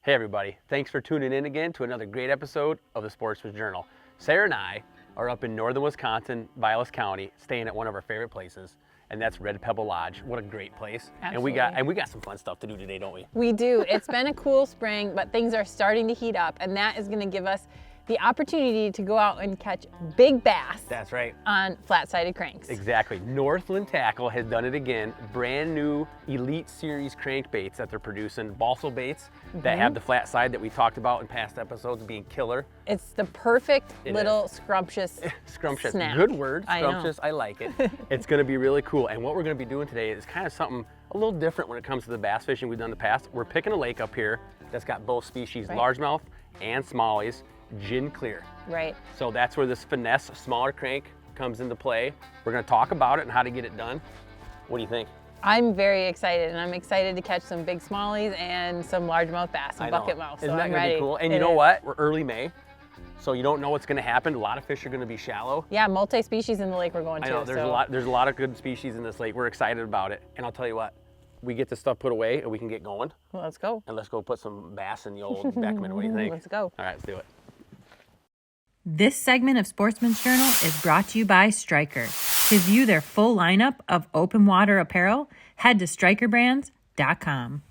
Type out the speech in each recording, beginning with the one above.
Hey everybody, thanks for tuning in again to another great episode of the Sportsman's Journal. Sarah and I are up in northern Wisconsin, Vilas County, staying at one of our favorite places, and that's Red Pebble Lodge. What a great place. Absolutely. And we got some fun stuff to do today, don't we? We do. It's been a cool spring, but things are starting to heat up, and that is going to give us the opportunity to go out and catch big bass. That's right. On flat-sided cranks. Exactly. Northland Tackle has done it again. Brand new Elite Series crankbaits that they're producing, balsa baits that have the flat side that we talked about in past episodes being killer. It's the perfect little scrumptious Scrumptious. snack. Good word, I know. scrumptious. I like it. It's going to be really cool. And what we're going to be doing today is kind of something a little different when it comes to the bass fishing we've done in the past. We're picking a lake up here that's got both species, largemouth and smallies, gin clear. Right. So that's where this finesse smaller crank comes into play. We're going to talk about it and how to get it done. What do you think? I'm very excited, and I'm excited to catch some big smallies and some largemouth bass and bucket mouth. Isn't so that I'm going to ready. be cool? And you know what? We're early May, so you don't know what's going to happen. A lot of fish are going to be shallow. Yeah, multi-species in the lake we're going to. I know, there's a lot of good species in this lake. We're excited about it. And I'll tell you what, we get this stuff put away and we can get going. Well, let's go. And let's go put some bass in the old Beckman. What do you think? Let's go. All right, let's do it. This segment of Sportsman's Journal is brought to you by Stryker. To view their full lineup of open water apparel, head to strikerbrands.com.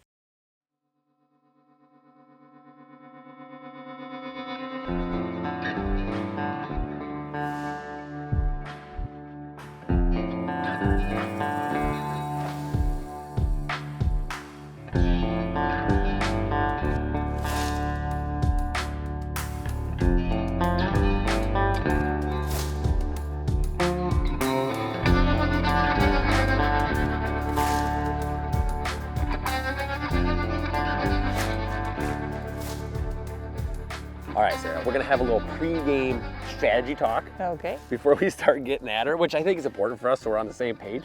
All right, Sarah, we're gonna have a little pre-game strategy talk Okay. before we start getting at her, which I think is important for us so we're on the same page.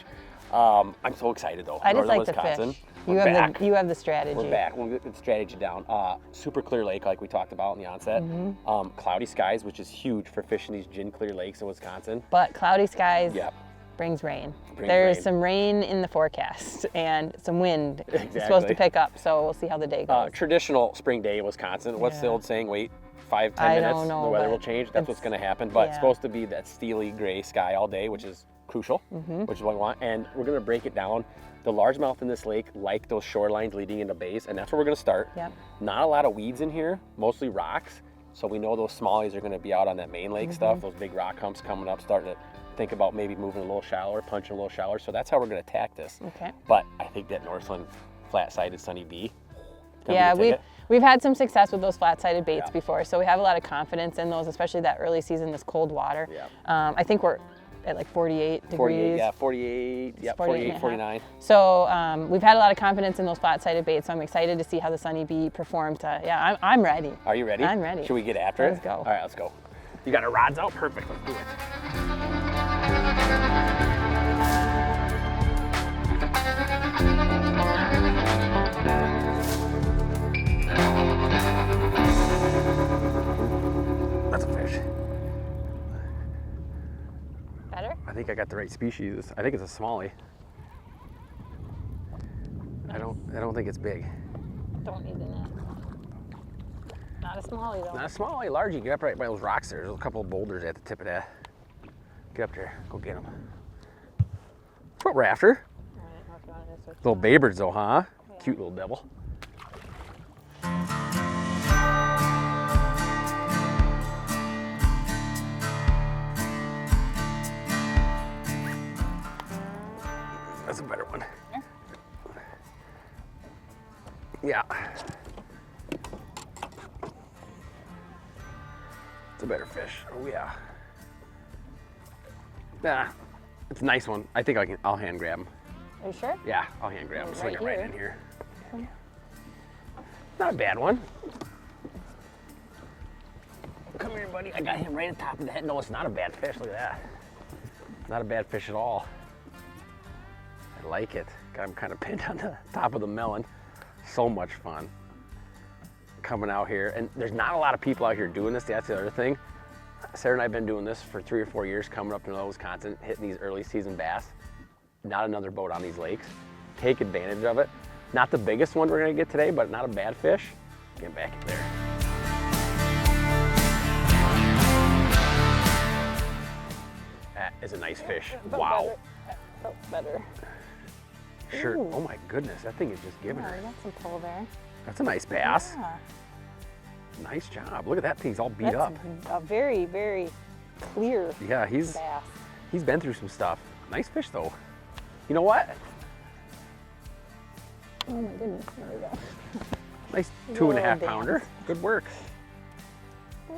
I'm so excited though. I just Northern like to Wisconsin. fish. We're back. You have the strategy. We're back. We'll get the strategy down. Super clear lake, like we talked about in the onset. Cloudy skies, which is huge for fishing these gin clear lakes in Wisconsin. But cloudy skies Yep. brings rain. Brings There's rain. some rain in the forecast and some wind. It's supposed Exactly. to pick up, so we'll see how the day goes. Traditional spring day in Wisconsin. What's the Yeah. old saying? Wait 5-10 I minutes, don't know, the weather but will change. That's what's going to happen. But it's yeah. supposed to be that steely gray sky all day, which is crucial, which is what we want. And we're going to break it down. The largemouth in this lake like those shorelines leading into bays, and that's where we're going to start. Yep. Not a lot of weeds in here, mostly rocks. So we know those smallies are going to be out on that main lake stuff, those big rock humps coming up, starting to think about maybe moving a little shallower, punching a little shallower. So that's how we're going to attack this. Okay. But I think that Northland flat-sided Sunny B. Yeah, we've had some success with those flat-sided baits Yeah. before, so we have a lot of confidence in those, especially that early season, this cold water. Yeah. I think we're at like 48 degrees. 48, yeah, 48, yeah, 48, 49. So we've had a lot of confidence in those flat-sided baits, so I'm excited to see how the Sunny Bee performs. Yeah, I'm ready. Are you ready? I'm ready. Should we get after it? Let's go. All right, let's go. You got our rods out? Perfect, let's do it. That's a fish. Better? I think I got the right species. I think it's a smallie. I don't think it's big. Don't need the net. Not a smallie though. Not a smallie, largie. Get up right by those rocks there. There's a couple of boulders at the tip of that. Get up there. Go get them. That's what we're after. All right, working on this with Little baybirds though, huh? Cute little devil. That's a better one. Yeah. It's a better fish. Oh yeah. Yeah, it's a nice one. I think I'll hand grab him. Are you sure? Yeah, I'll hand grab him. Swing it Right right in here. here. Not a bad one. Come here, buddy. I got him right on top of the head. No, it's not a bad fish. Look at that. Not a bad fish at all. I like it. Got him kind of pinned on the top of the melon. So much fun coming out here. And there's not a lot of people out here doing this. That's the other thing. Sarah and I have been doing this for 3 or 4 years, coming up to Wisconsin, hitting these early season bass. Not another boat on these lakes. Take advantage of it. Not the biggest one we're gonna get today, but not a bad fish. Get back in there. That is a nice fish. Wow. That felt better. Sure. Ooh. Oh my goodness, that thing is just giving Yeah, her. we got some pull there. That's a nice bass. Yeah. Nice job. Look at that thing's all beat That's up. a very, very clear Yeah, he's bass. been through some stuff. Nice fish though. You know what? Oh my goodness, there we go. Nice Little 2.5 pounder. dance. Good work.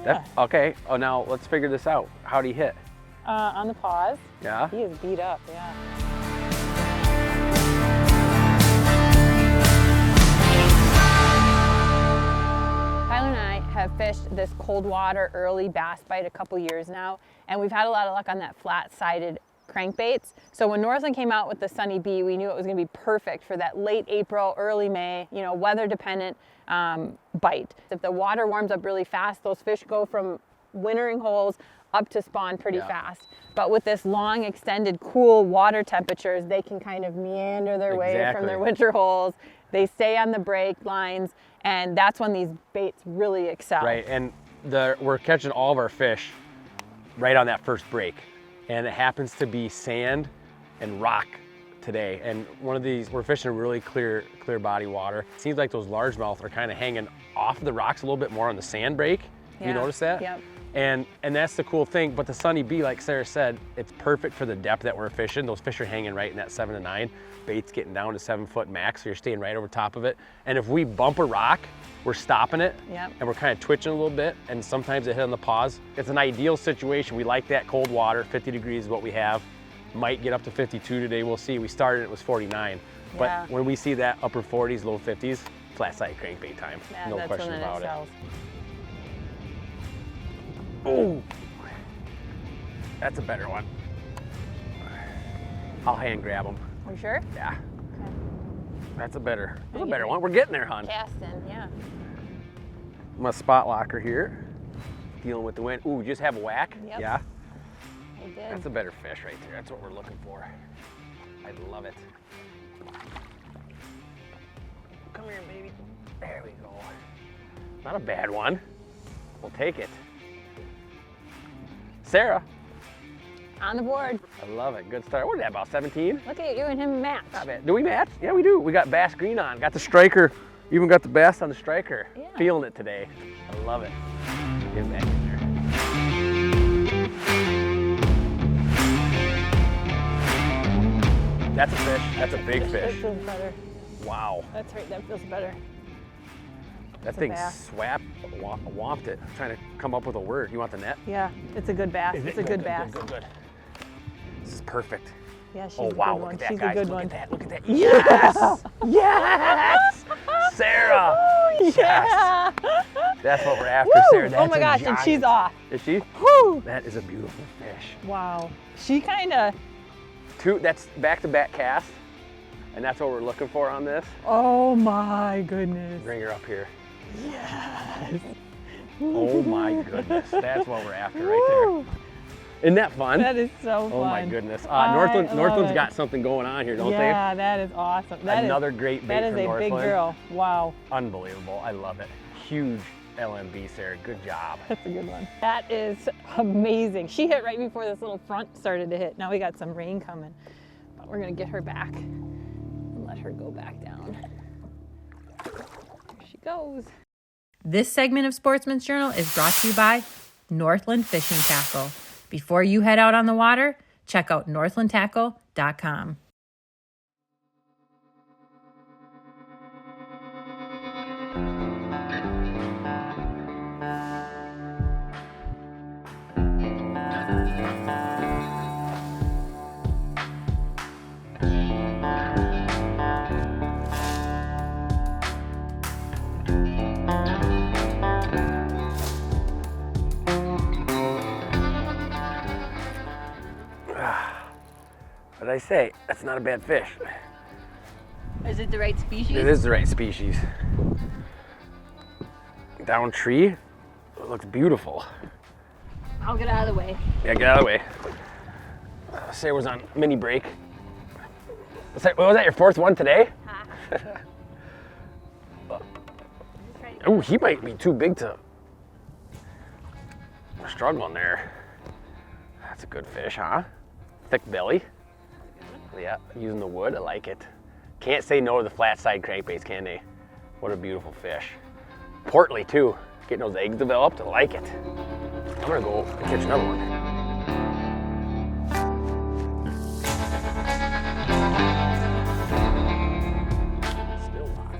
Yeah. Okay. Oh, now let's figure this out. How'd he hit? On the pause, Yeah. he is beat up, yeah. Tyler and I have fished this cold water early bass bite a couple years now, and we've had a lot of luck on that flat-sided crankbaits. So when Northland came out with the Sunny B, we knew it was going to be perfect for that late April, early May, you know, weather-dependent bite. If the water warms up really fast, those fish go from wintering holes up to spawn pretty fast. But with this long, extended, cool water temperatures, they can kind of meander their way from their winter holes. They stay on the break lines, and that's when these baits really excel. Right, and we're catching all of our fish right on that first break. And it happens to be sand and rock today. And one of these, we're fishing a really clear body water. It seems like those largemouth are kind of hanging off the rocks a little bit more on the sand break. Yeah. You notice that? Yep. And that's the cool thing. But the Sunny B, like Sarah said, it's perfect for the depth that we're fishing. Those fish are hanging right in that 7 to 9. Bait's getting down to 7 foot max, so you're staying right over top of it. And if we bump a rock, we're stopping it, Yep. and we're kind of twitching a little bit, and sometimes it hit on the pause. It's an ideal situation. We like that cold water. 50 degrees is what we have. Might get up to 52 today, we'll see. We started, it was 49. Yeah. But when we see that upper 40s, low 50s, flat side crankbait time. Yeah, No that's question when about it. excels. Oh, that's a better one. I'll hand grab them. Are you sure? Yeah, Okay. that's a better one. We're getting there, hon. Casting, yeah. I'm a spot locker here, dealing with the wind. Ooh, just have a whack? Yep. Yeah, I did. that's a better fish right there. That's what we're looking for. I love it. Come here, baby. There we go. Not a bad one. We'll take it. Sarah. On the board. I love it. Good start. What is that, about 17? Look at you and him match. Not bad. Do we match? Yeah, we do. We got bass green on. Got the striker. Even got the bass on the striker. Yeah. Feeling it today. I love it. Get back in there. That's a fish. That's a big That fish. feels better. Wow. That's right, that feels better. That a thing bass. whomped it. I'm trying to come up with a word. You want the net? Yeah, it's a good bass. It's a good bass. Good. This is perfect. Yeah, she's Oh a wow, good look one. at that, She's guys. a good Look one. at that. Look at that. Yes! Yes! Sarah! Oh, yeah! That's what we're after, Woo! Sarah. Oh That's my a gosh, and giant. she's off. Is she? Woo! That is a beautiful fish. Wow. She kind of, That's back-to-back cast, and that's what we're looking for on this. oh my goodness. Bring her up here. Yes. Oh my goodness, that's what we're after right there. Isn't that fun? That is so fun. Oh my goodness. I Northland's love it. got something going on here, don't Yeah, that is awesome. That Another is, great bait That is from a Northland. big girl. Wow. they? Unbelievable. I love it. Huge LMB, Sarah. Good job. That's a good one. That is amazing. She hit right before this little front started to hit. Now we got some rain coming, but we're gonna get her back and let her go back down. There she goes. This segment of Sportsman's Journal is brought to you by Northland Fishing Tackle. Before you head out on the water, check out northlandtackle.com. What did I say? That's not a bad fish. Is it the right species? It is the right species. Down tree. It looks beautiful. I'll get out of the way. Yeah, get out of the way. Sarah was on mini break. Was that your fourth one today? I'm just trying to Oh, he might be too big to. We're struggling there. That's a good fish, huh? Thick belly. Yeah, using the wood, I like it. Can't say no to the flat side crankbaits, can they? What a beautiful fish. Portly too. Getting those eggs developed, I like it. I'm gonna go and catch another one. Still not.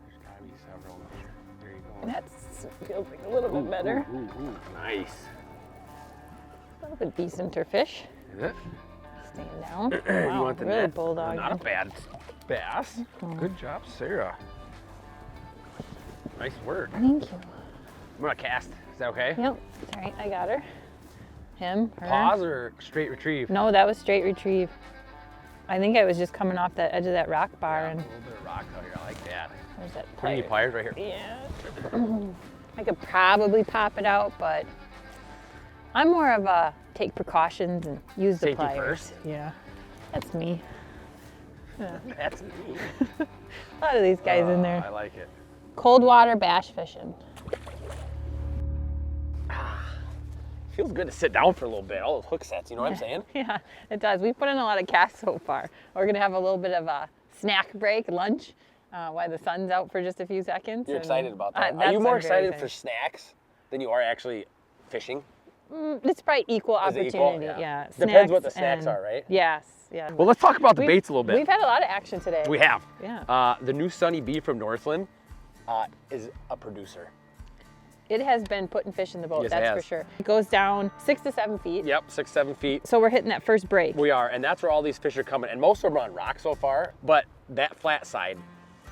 There's gotta be several there. There you go. That feels like a little bit better. Ooh, nice. A little bit decenter fish. Is it? Staying down. You Wow, want the really net? bulldog. Not a bad bass. Good job, Sarah. Nice work. Thank you. I'm gonna cast. Is that okay? Yep. All right, I got her. Him, her. Pause or straight retrieve? No, that was straight retrieve. I think I was just coming off that edge of that rock bar Yeah, and a little bit of rock out here. I like that. there's that Put any pliers. pliers right here. Yeah. I could probably pop it out, but I'm more of a take precautions and use the Safety pliers. first. Yeah, that's me. Yeah. That's me. A lot of these guys in there. I like it. Cold water bass fishing. Feels good to sit down for a little bit. All those hook sets, you know what I'm saying? Yeah, it does. We put in a lot of casts so far. We're gonna have a little bit of a snack break, lunch, while the sun's out for just a few seconds. You're and, excited about that. Are that's you what more I'm very excited for snacks than you are actually fishing? It's probably equal Is it opportunity. equal? Yeah. Depends what the snacks and- are, right? Yes. Yeah. Well, let's talk about the baits a little bit. We've had a lot of action today. We have. Yeah. The new Sunny B from Northland is a producer. It has been putting fish in the boat, Yes, it that's for has. sure. It goes down 6 to 7 feet. Yep, 6, 7 feet. So we're hitting that first break. We are, and that's where all these fish are coming. And most of them are on rock so far, but that flat side,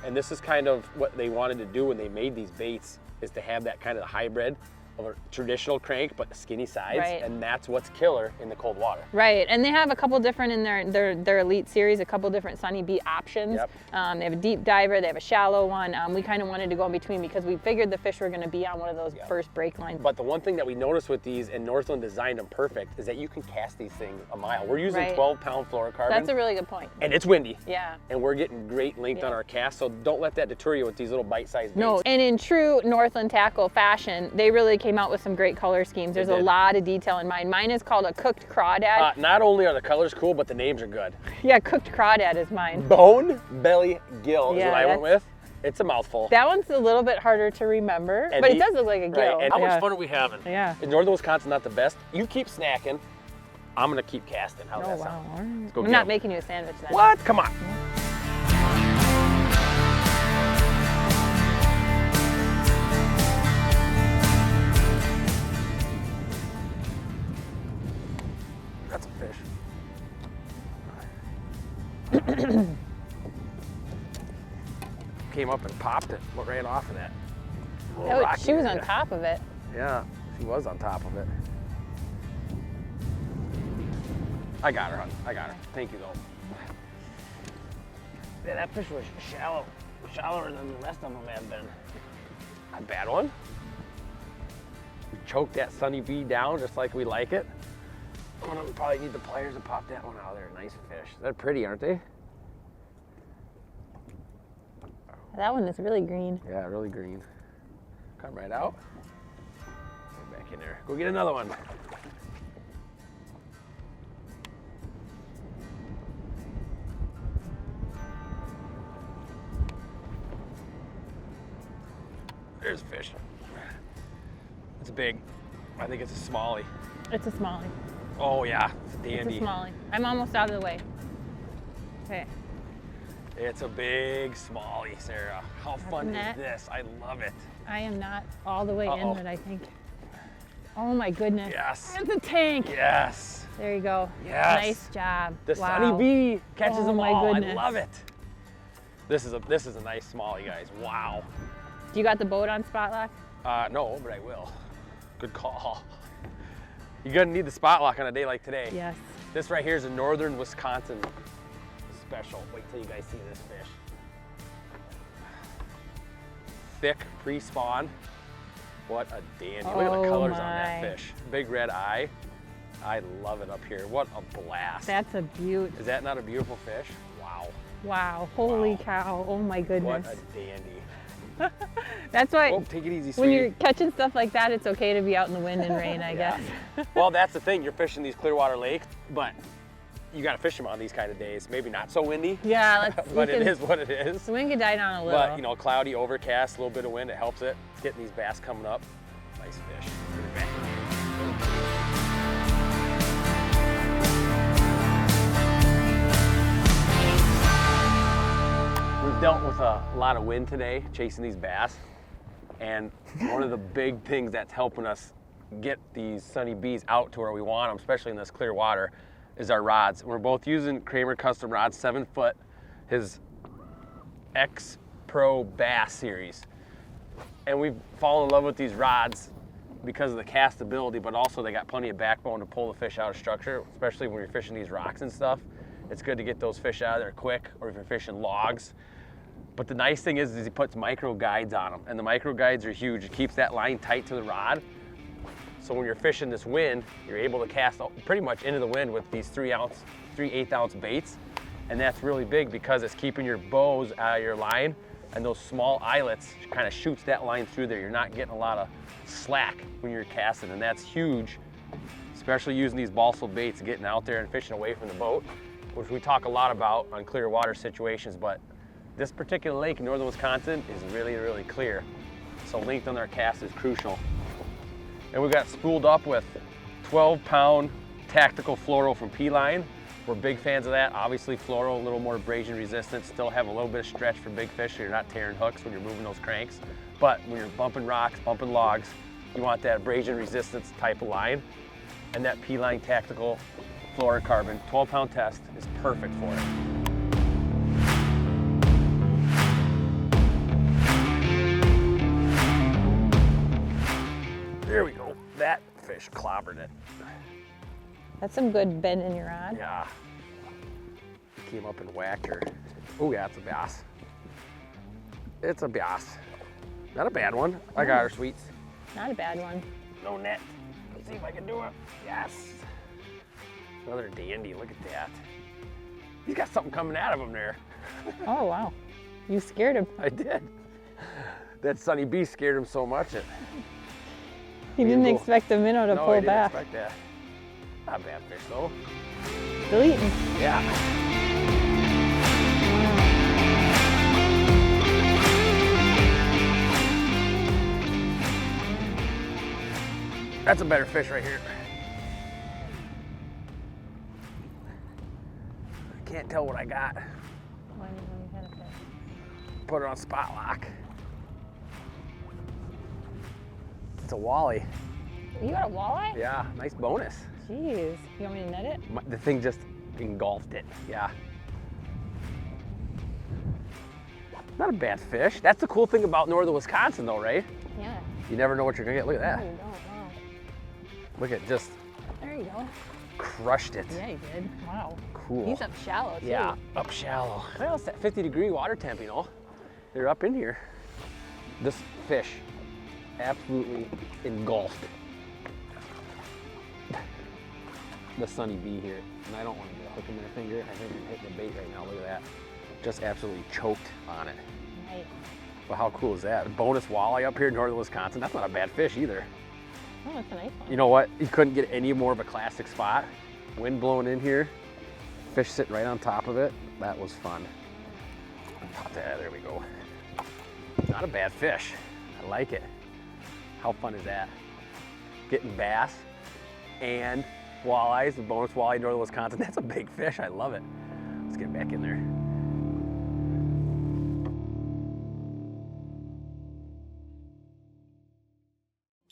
and this is kind of what they wanted to do when they made these baits, is to have that kind of hybrid of a traditional crank, but the skinny sides, Right. and that's what's killer in the cold water. Right, and they have a couple different in their elite series, a couple different Sunny B options. Yep. They have a deep diver, they have a shallow one. We kind of wanted to go in between because we figured the fish were going to be on one of those first break lines. But the one thing that we noticed with these, and Northland designed them perfect, is that you can cast these things a mile. We're using Right. 12-pound fluorocarbon, That's a really good point. and it's windy. Yeah. And we're getting great length on Yeah. our cast, so don't let that deter you with these little bite-sized baits. No, and in true Northland tackle fashion, they really came out with some great color schemes. There's a did. lot of detail in mine. Mine is called a cooked crawdad. Not only are the colors cool, but the names are good. Yeah, cooked crawdad is mine. Bone Belly Gill is Yeah, what I went that's- with. It's a mouthful. That one's a little bit harder to remember, And but he- it does look like a gill. Right, and how yeah. much fun are we having? Yeah. In northern Wisconsin, not the best. You keep snacking. I'm gonna keep casting. How's Oh, that wow. sound? All right. Let's go I'm get not 'em. making you a sandwich then. What? Come on. That's a fish. Came up and popped it. What ran off of that? A little rocky She was on area. top of it. Yeah, she was on top of it. I got her, hon. I got her. Thank you, though. Yeah, that fish was shallow. Shallower than the rest of them have been. A bad one. We choked that Sunny B down just like we like it. I'm gonna probably need the pliers to pop that one out of there. Nice fish. They're pretty, aren't they? That one is really green. Yeah, really green. Come right out. Get back in there. Go get another one. There's a fish. It's big. I think it's a smallie. It's a smallie. Oh yeah, it's a It's dandy. a smallie. I'm almost out of the way. Okay. It's a big smallie, Sarah. How fun Net. is this? I love it. I am not all the way Uh-oh. in it, I think. Oh my goodness. Yes. It's a tank. Yes. There you go. Yes. Nice job. The wow. Sunny B catches Oh, them my all. goodness. I love it. This is a nice smallie, guys. Wow. Do you got the boat on spot lock? No, but I will. Good call. You're gonna need the spot lock on a day like today. Yes. This right here is a northern Wisconsin special. Wait till you guys see this fish. Thick pre-spawn. What a dandy. Look at the Oh colors on that my. fish. Big red eye. I love it up here. What a blast. That's a beaut. Is that not a beautiful fish? Wow. Wow, holy Wow. cow. Oh my goodness. What a dandy. That's why Oh, take it easy, when sweetie. you're catching stuff like that, it's okay to be out in the wind and rain, I Yeah. guess. Well, that's the thing. You're fishing these Clearwater lakes, but you got to fish them on these kind of days. Maybe not so windy, Yeah, but it is what it is. The wind could die down a little. But, you know, cloudy, overcast, a little bit of wind, it helps it. Getting these bass coming up. Nice fish. Put it back. We've dealt with a lot of wind today chasing these bass, and one of the big things that's helping us get these Sunny B's out to where we want them, especially in this clear water, is our rods. We're both using Kramer custom rods, 7 foot, his X Pro Bass series, and we've fallen in love with these rods because of the castability, but also they got plenty of backbone to pull the fish out of structure, especially when you're fishing these rocks and stuff. It's good to get those fish out of there quick, or if you're fishing logs. But the nice thing is he puts micro guides on them, and the micro guides are huge. It keeps that line tight to the rod. So when you're fishing this wind, you're able to cast pretty much into the wind with these 3 1/8 ounce baits. And that's really big because it's keeping your bows out of your line, and those small eyelets kind of shoots that line through there. You're not getting a lot of slack when you're casting, and that's huge, especially using these balsa baits, getting out there and fishing away from the boat, which we talk a lot about on clear water situations, but this particular lake in northern Wisconsin is really, really clear. So length on our cast is crucial. And we got spooled up with 12-pound tactical fluoro from P-Line. We're big fans of that. Obviously fluoro, a little more abrasion resistant, still have a little bit of stretch for big fish so you're not tearing hooks when you're moving those cranks. But when you're bumping rocks, bumping logs, you want that abrasion resistance type of line. And that P-Line tactical fluorocarbon 12-pound test is perfect for it. There we go. That fish clobbered it. That's some good bend in your rod. Yeah. Came up and whacked her. Oh yeah, it's a bass. It's a bass. Not a bad one. I got her, sweets. Not a bad one. No net. Let's see if I can do it. Yes. Another dandy. Look at that. He's got something coming out of him there. Oh, wow. You scared him. I did. That Sunny B scared him so much. He didn't expect the minnow to pull I back. didn't expect that. Not a bad fish though. Still eating. Yeah. That's a better fish right here. I can't tell what I got. Why do you have a fish? Put it on spot lock. It's a wally. You got a walleye? Yeah, nice bonus. Jeez. You want me to net it? The thing just engulfed it. Yeah. Not a bad fish. That's the cool thing about northern Wisconsin though, right? Yeah. You never know what you're gonna get. Look at No, that. you don't. Wow. Look at just There you go. crushed it. Yeah, you did. Wow. Cool. He's up shallow, too. Yeah, up shallow. Well, it's that 50-degree water temp, you know. They're up in here. This fish absolutely engulfed the Sunny B here. And I don't want to get a hook in their finger. I think I'm hitting the bait right now. Look at that. Just absolutely choked on it. Nice. Well, how cool is that? A bonus walleye up here in northern Wisconsin. That's not a bad fish either. Oh, that's a nice one. You know what? You couldn't get any more of a classic spot. Wind blowing in here. Fish sitting right on top of it. That was fun. Pop that, there we go. Not a bad fish. I like it. How fun is that? Getting bass and walleyes, the bonus walleye in northern Wisconsin. That's a big fish. I love it. Let's get back in there.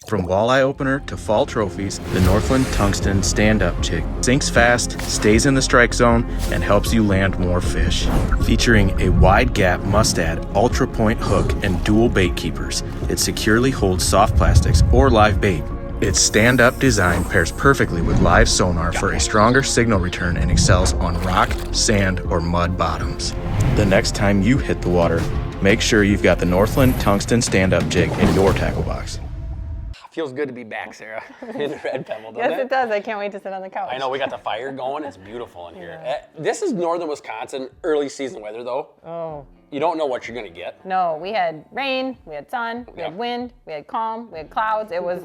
From walleye opener to fall trophies, the Northland Tungsten Stand-Up Jig sinks fast, stays in the strike zone, and helps you land more fish. Featuring a wide gap must-add ultra point hook and dual bait keepers, it securely holds soft plastics or live bait. Its stand-up design pairs perfectly with live sonar for a stronger signal return and excels on rock, sand, or mud bottoms. The next time you hit the water, make sure you've got the Northland Tungsten Stand-Up Jig in your tackle box. Feels good to be back, Sarah, in Red Pebble, doesn't Yes, it does. I can't wait to sit on the couch. I know, we got the fire going. It's beautiful in here. This is northern Wisconsin, early season weather, though. Oh. You don't know what you're going to get. No, we had rain, we had sun, we had wind, we had calm, we had clouds. It was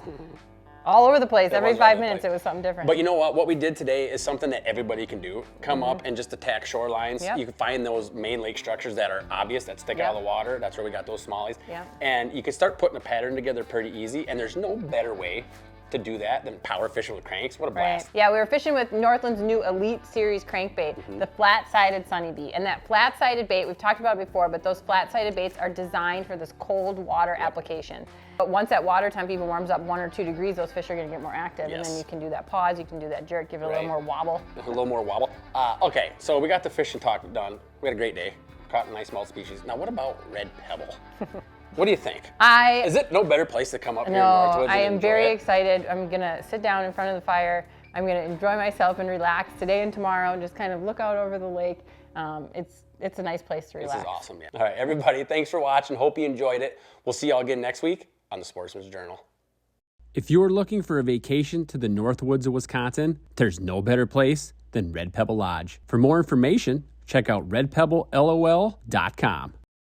all over the place. Every 5 minutes, it was something different. But you know what? What we did today is something that everybody can do. Come up and just attack shorelines. Yep. You can find those main lake structures that are obvious, that stick out of the water. That's where we got those smallies. Yep. And you can start putting a pattern together pretty easy. And there's no better way to do that than power fishing with cranks. What a blast. Yeah, we were fishing with Northland's new Elite Series crankbait, the flat-sided Sunny Bee. And that flat-sided bait, we've talked about it before, but those flat-sided baits are designed for this cold water application. But once that water temp even warms up 1 or 2 degrees, those fish are gonna get more active. And then you can do that pause, you can do that jerk, give it a little more wobble. A little more wobble. Okay, so we got the fishing talk done. We had a great day. Caught a nice small species. Now what about Red Pebble? What do you think? Is it no better place to come up here in Northwoods? I am very excited. I'm gonna sit down in front of the fire. I'm gonna enjoy myself and relax today and tomorrow and just kind of look out over the lake. It's a nice place to relax. This is awesome, yeah. All right, everybody, thanks for watching. Hope you enjoyed it. We'll see y'all again next week on the Sportsman's Journal. If you're looking for a vacation to the Northwoods of Wisconsin, there's no better place than Red Pebble Lodge. For more information, check out redpebblelol.com.